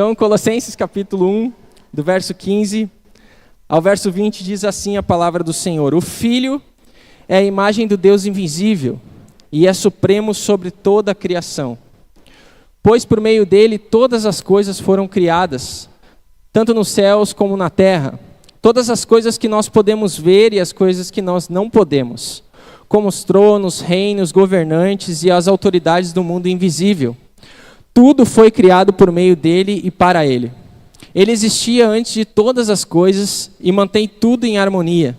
Então, Colossenses capítulo 1, do verso 15 ao verso 20, diz assim a palavra do Senhor: O Filho é a imagem do Deus invisível e é supremo sobre toda a criação. Pois por meio dele todas as coisas foram criadas, tanto nos céus como na terra. Todas as coisas que nós podemos ver e as coisas que nós não podemos, como os tronos, reinos, governantes e as autoridades do mundo invisível. Tudo foi criado por meio dele e para ele. Ele existia antes de todas as coisas e mantém tudo em harmonia.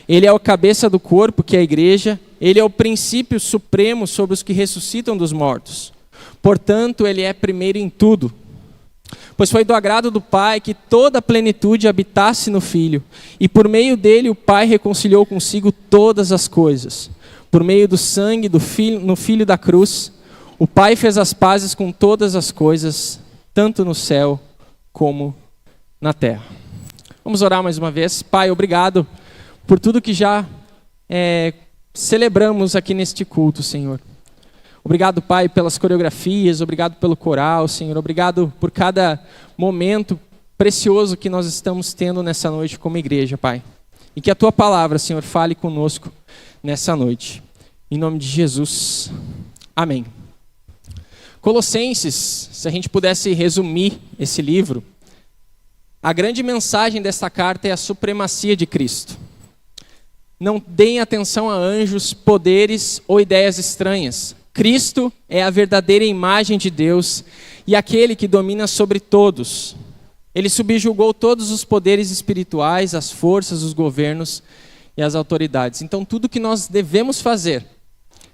Ele é a cabeça do corpo, que é a igreja. Ele é o princípio supremo sobre os que ressuscitam dos mortos. Portanto, ele é primeiro em tudo. Pois foi do agrado do Pai que toda a plenitude habitasse no Filho, e por meio dele o Pai reconciliou consigo todas as coisas. Por meio do sangue do Filho, no Filho da cruz, o Pai fez as pazes com todas as coisas, tanto no céu como na terra. Vamos orar mais uma vez. Pai, obrigado por tudo que já celebramos aqui neste culto, Senhor. Obrigado, Pai, pelas coreografias, obrigado pelo coral, Senhor. Obrigado por cada momento precioso que nós estamos tendo nessa noite como igreja, Pai. E que a Tua palavra, Senhor, fale conosco nessa noite. Em nome de Jesus. Amém. Colossenses, se a gente pudesse resumir esse livro, a grande mensagem desta carta é a supremacia de Cristo. Não deem atenção a anjos, poderes ou ideias estranhas. Cristo é a verdadeira imagem de Deus e aquele que domina sobre todos. Ele subjugou todos os poderes espirituais, as forças, os governos e as autoridades. Então tudo que nós devemos fazer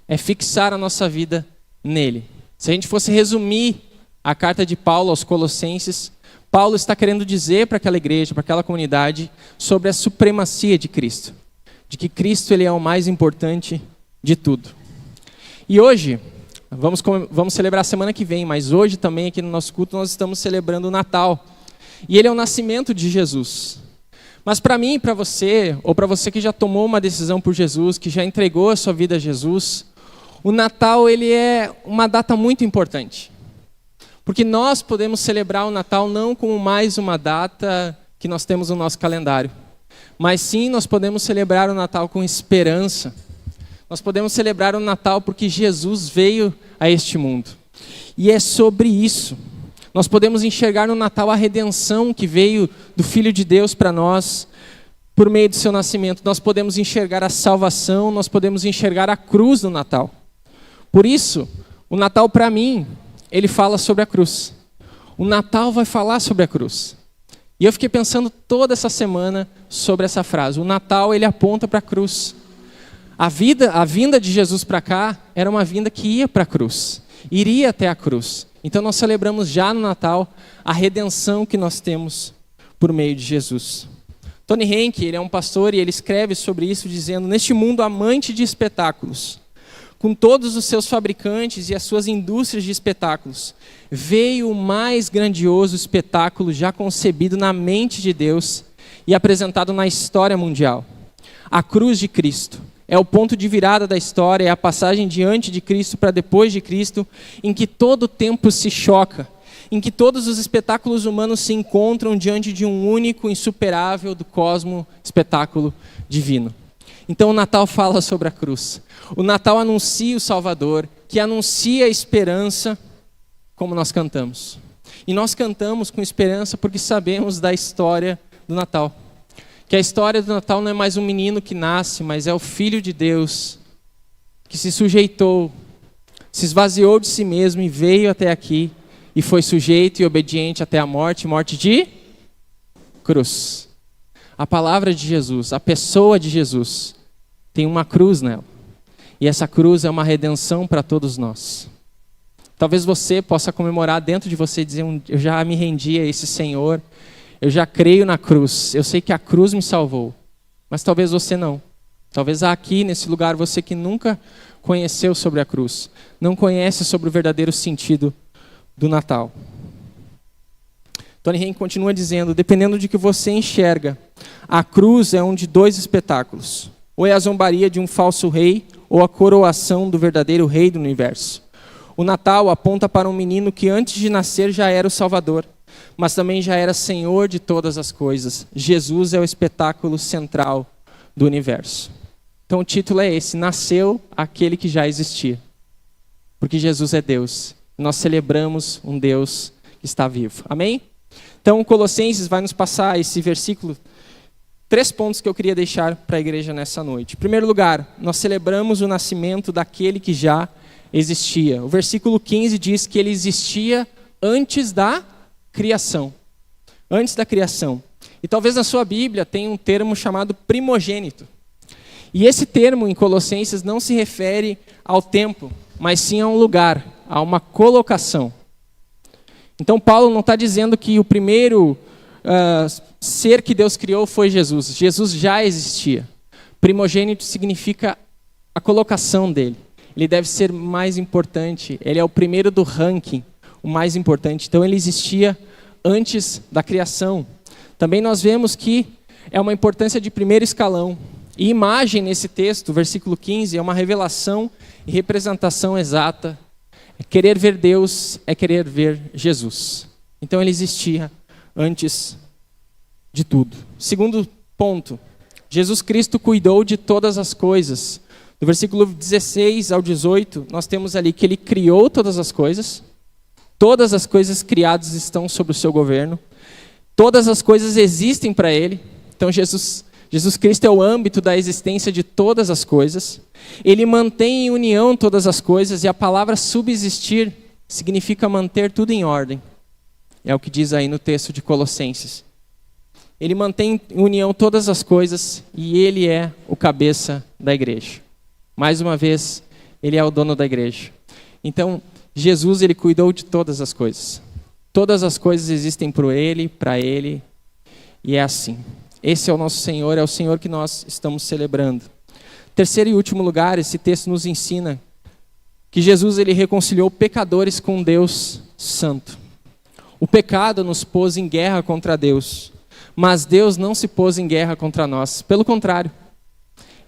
é fixar a nossa vida nele. Se a gente fosse resumir a carta de Paulo aos Colossenses, Paulo está querendo dizer para aquela igreja, para aquela comunidade, sobre a supremacia de Cristo. De que Cristo ele é o mais importante de tudo. E hoje, vamos celebrar a semana que vem, mas hoje também aqui no nosso culto nós estamos celebrando o Natal. E ele é o nascimento de Jesus. Mas para mim e para você, ou para você que já tomou uma decisão por Jesus, que já entregou a sua vida a Jesus, o Natal ele é uma data muito importante. Porque nós podemos celebrar o Natal não como mais uma data que nós temos no nosso calendário. Mas sim, nós podemos celebrar o Natal com esperança. Nós podemos celebrar o Natal porque Jesus veio a este mundo. E é sobre isso. Nós podemos enxergar no Natal a redenção que veio do Filho de Deus para nós por meio do seu nascimento. Nós podemos enxergar a salvação, nós podemos enxergar a cruz no Natal. Por isso, o Natal para mim, ele fala sobre a cruz. O Natal vai falar sobre a cruz. E eu fiquei pensando toda essa semana sobre essa frase. O Natal, ele aponta para a cruz. A vinda de Jesus para cá era uma vinda que ia para a cruz, iria até a cruz. Então nós celebramos já no Natal a redenção que nós temos por meio de Jesus. Tony Henke, ele é um pastor e ele escreve sobre isso dizendo: neste mundo amante de espetáculos, com todos os seus fabricantes e as suas indústrias de espetáculos, veio o mais grandioso espetáculo já concebido na mente de Deus e apresentado na história mundial. A cruz de Cristo. É o ponto de virada da história, é a passagem diante de Cristo para depois de Cristo, em que todo o tempo se choca, em que todos os espetáculos humanos se encontram diante de um único, insuperável do cosmo espetáculo divino. Então o Natal fala sobre a cruz. O Natal anuncia o Salvador, que anuncia a esperança, como nós cantamos. E nós cantamos com esperança porque sabemos da história do Natal. Que a história do Natal não é mais um menino que nasce, mas é o Filho de Deus que se sujeitou, se esvaziou de si mesmo e veio até aqui e foi sujeito e obediente até a morte, morte de cruz. A palavra de Jesus, a pessoa de Jesus, tem uma cruz nela. E essa cruz é uma redenção para todos nós. Talvez você possa comemorar dentro de você e dizer: eu já me rendi a esse Senhor. Eu já creio na cruz, eu sei que a cruz me salvou, mas talvez você não. Talvez aqui nesse lugar você que nunca conheceu sobre a cruz, não conhece sobre o verdadeiro sentido do Natal. Tony Henke continua dizendo: dependendo de que você enxerga, a cruz é um de dois espetáculos. Ou é a zombaria de um falso rei, ou a coroação do verdadeiro rei do universo. O Natal aponta para um menino que antes de nascer já era o Salvador, mas também já era Senhor de todas as coisas. Jesus é o espetáculo central do universo. Então o título é esse: Nasceu aquele que já existia. Porque Jesus é Deus. Nós celebramos um Deus que está vivo. Amém? Então Colossenses vai nos passar esse versículo. 3 pontos que eu queria deixar para a igreja nessa noite. Em primeiro lugar, nós celebramos o nascimento daquele que já existia. O versículo 15 diz que ele existia antes da criação. Antes da criação. E talvez na sua Bíblia tenha um termo chamado primogênito. E esse termo em Colossenses não se refere ao tempo, mas sim a um lugar, a uma colocação. Então Paulo não está dizendo que o primeiro ser que Deus criou foi Jesus. Jesus já existia. Primogênito significa a colocação dele. Ele deve ser mais importante. Ele é o primeiro do ranking, o mais importante. Então ele existia antes da criação. Também nós vemos que é uma importância de primeiro escalão. E imagem nesse texto, versículo 15, é uma revelação e representação exata. Querer ver Deus é querer ver Jesus. Então ele existia antes de tudo. Segundo ponto, Jesus Cristo cuidou de todas as coisas. Do versículo 16 ao 18, nós temos ali que ele criou todas as coisas criadas estão sob o seu governo, todas as coisas existem para ele. Então Jesus Cristo é o âmbito da existência de todas as coisas. Ele mantém em união todas as coisas, e a palavra subsistir significa manter tudo em ordem. É o que diz aí no texto de Colossenses. Ele mantém em união todas as coisas e ele é o cabeça da igreja. Mais uma vez, ele é o dono da igreja. Então, Jesus, ele cuidou de todas as coisas. Todas as coisas existem para ele, e é assim. Esse é o nosso Senhor, é o Senhor que nós estamos celebrando. Terceiro e último lugar, esse texto nos ensina que Jesus, ele reconciliou pecadores com Deus Santo. O pecado nos pôs em guerra contra Deus, mas Deus não se pôs em guerra contra nós. Pelo contrário,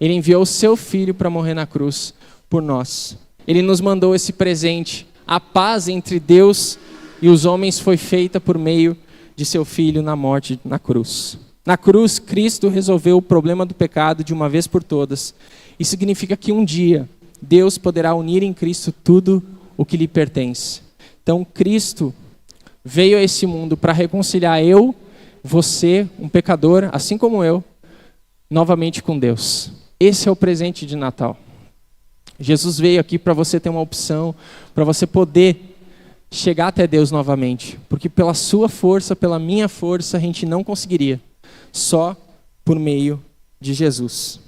ele enviou o seu Filho para morrer na cruz por nós. Ele nos mandou esse presente. A paz entre Deus e os homens foi feita por meio de seu Filho na morte na cruz. Na cruz, Cristo resolveu o problema do pecado de uma vez por todas. Isso significa que um dia Deus poderá unir em Cristo tudo o que lhe pertence. Então, Cristo veio a esse mundo para reconciliar eu, você, um pecador, assim como eu, novamente com Deus. Esse é o presente de Natal. Jesus veio aqui para você ter uma opção, para você poder chegar até Deus novamente. Porque pela sua força, pela minha força, a gente não conseguiria. Só por meio de Jesus.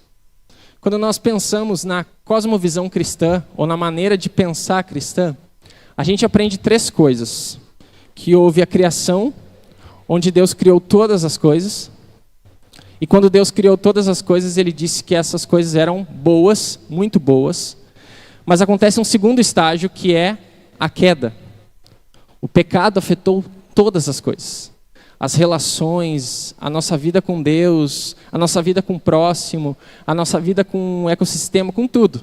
Quando nós pensamos na cosmovisão cristã, ou na maneira de pensar cristã, a gente aprende 3 coisas. Que houve a criação, onde Deus criou todas as coisas. E quando Deus criou todas as coisas, ele disse que essas coisas eram boas, muito boas. Mas acontece um segundo estágio, que é a queda. O pecado afetou todas as coisas. As relações, a nossa vida com Deus, a nossa vida com o próximo, a nossa vida com o ecossistema, com tudo.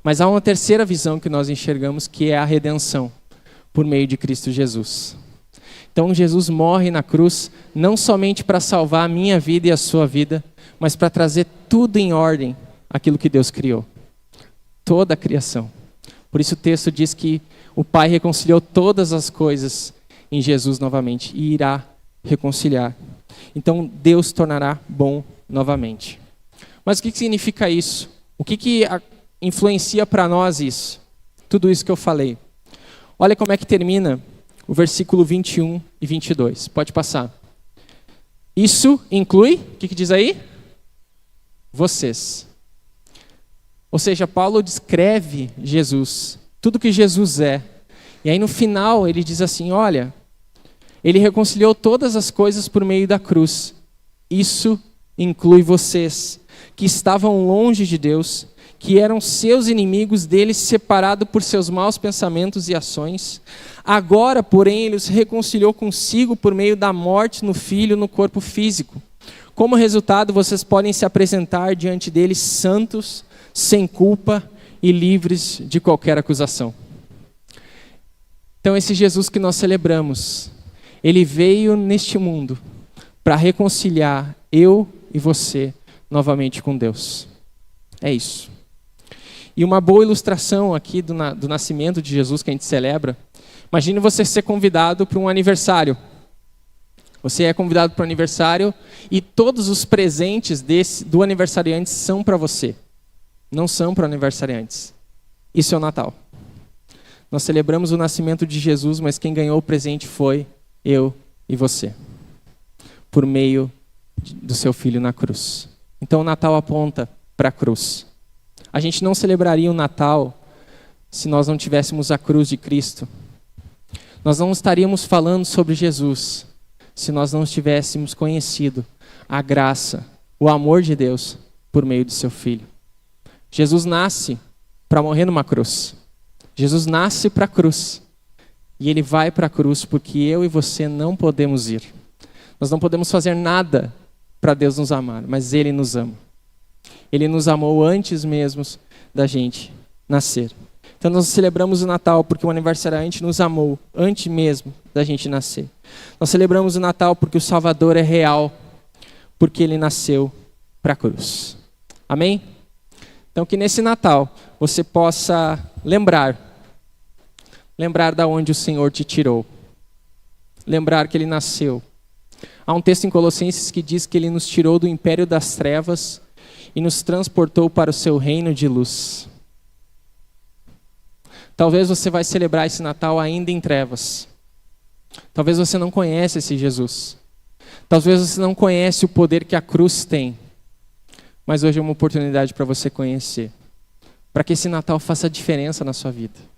Mas há uma terceira visão que nós enxergamos, que é a redenção, por meio de Cristo Jesus. Então Jesus morre na cruz, não somente para salvar a minha vida e a sua vida, mas para trazer tudo em ordem, aquilo que Deus criou. Toda a criação. Por isso o texto diz que o Pai reconciliou todas as coisas em Jesus novamente e irá reconciliar. Então Deus tornará bom novamente. Mas o que significa isso? O que influencia para nós isso? Tudo isso que eu falei. Olha como é que termina o versículo 21 e 22. Pode passar. Isso inclui, o que diz aí? Vocês. Ou seja, Paulo descreve Jesus, tudo que Jesus é. E aí no final ele diz assim, olha, ele reconciliou todas as coisas por meio da cruz. Isso inclui vocês, que estavam longe de Deus, que eram seus inimigos dele, separados por seus maus pensamentos e ações. Agora, porém, ele os reconciliou consigo por meio da morte no Filho, no corpo físico. Como resultado, vocês podem se apresentar diante dele santos, sem culpa e livres de qualquer acusação. Então esse Jesus que nós celebramos, Ele veio neste mundo para reconciliar eu e você novamente com Deus. É isso. E uma boa ilustração aqui do nascimento de Jesus que a gente celebra. Imagine você ser convidado para um aniversário. Você é convidado para o aniversário e todos os presentes do aniversariante são para você. Não são para aniversariantes. Isso é o Natal. Nós celebramos o nascimento de Jesus, mas quem ganhou o presente foi eu e você. Por meio do seu Filho na cruz. Então o Natal aponta para a cruz. A gente não celebraria o Natal se nós não tivéssemos a cruz de Cristo. Nós não estaríamos falando sobre Jesus se nós não tivéssemos conhecido a graça, o amor de Deus por meio do seu Filho. Jesus nasce para morrer numa cruz. Jesus nasce para a cruz. E ele vai para a cruz porque eu e você não podemos ir. Nós não podemos fazer nada para Deus nos amar, mas ele nos ama. Ele nos amou antes mesmo da gente nascer. Então nós celebramos o Natal porque o aniversariante nos amou antes mesmo da gente nascer. Nós celebramos o Natal porque o Salvador é real, porque ele nasceu para a cruz. Amém? Então que nesse Natal você possa lembrar da onde o Senhor te tirou. Lembrar que ele nasceu. Há um texto em Colossenses que diz que ele nos tirou do império das trevas e nos transportou para o seu reino de luz. Talvez você vai celebrar esse Natal ainda em trevas. Talvez você não conhece esse Jesus. Talvez você não conhece o poder que a cruz tem. Mas hoje é uma oportunidade para você conhecer. Para que esse Natal faça diferença na sua vida.